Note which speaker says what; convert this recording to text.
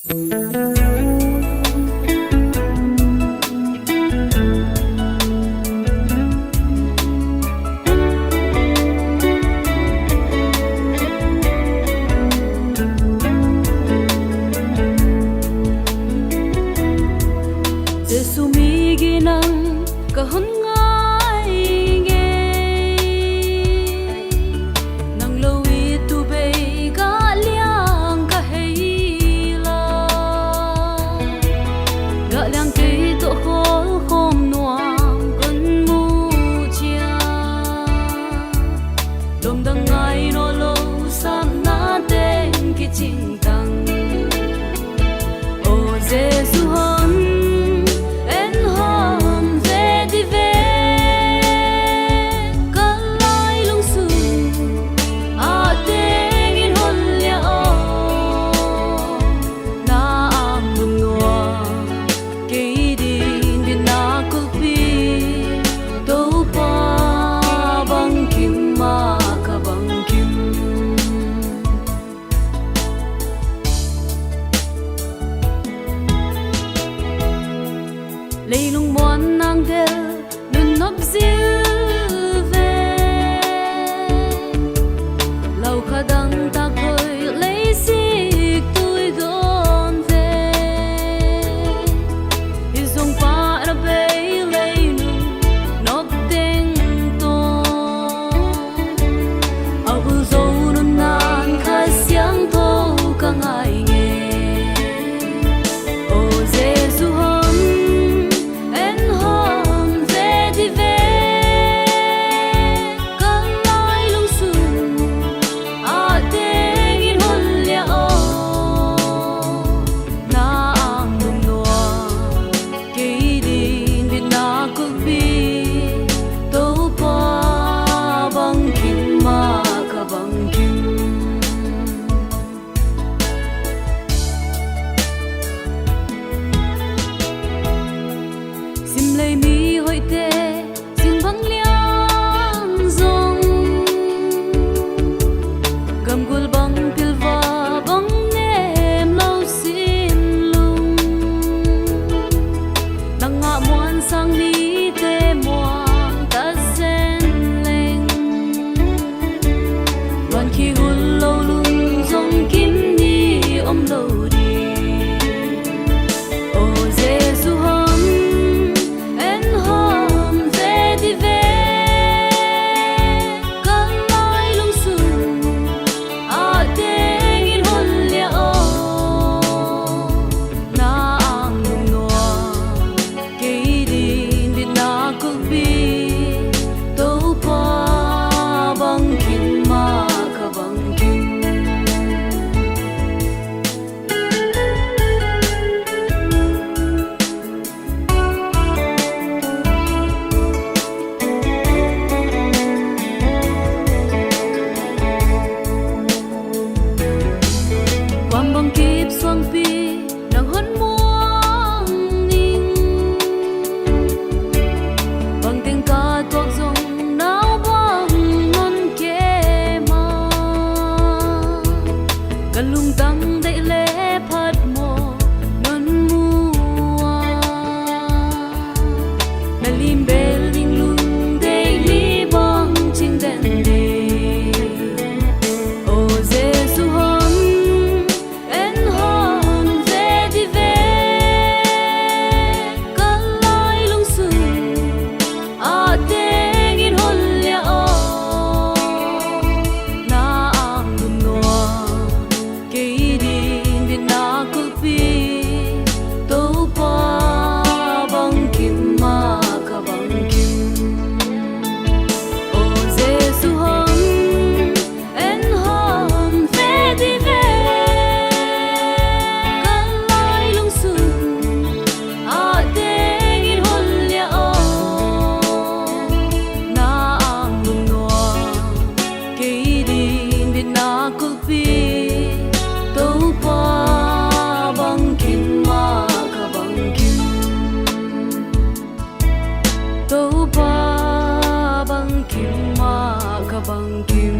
Speaker 1: Giêsu mi gi nang ka hun ngai nge nang lo wi tu be ga liang ka hei la ga liang ke to khol khom nuam kun mu chia dom dang ngai no lo sam na ten ki ching tang o Giêsu leilung mon nang del nun nop zil ve lau khadang ta khoi lei sik tui don ve izong pa na be leilung nop deng to au zo nun nan kha siang tho ka ngai nge o Giêsu lấy mi hội tê xin vắng liang rong cầm gul băng pil va băng nem lâu xin lung nang ngạ muan sang ni tê muan ta zen leng đoàn khi gul lâu lung rong kim ni om lâu đi o Giêsu băng kịp xoang pi nàng hân muang ninh bằng tiếng ca toạc rong náo băng non kê ma gần lung tăng đậy lẽ phát mò non mua na lim bê linh lung đậy li băng chinh đèn đi o Giêsu tâu ba băng kim ma ka băng kim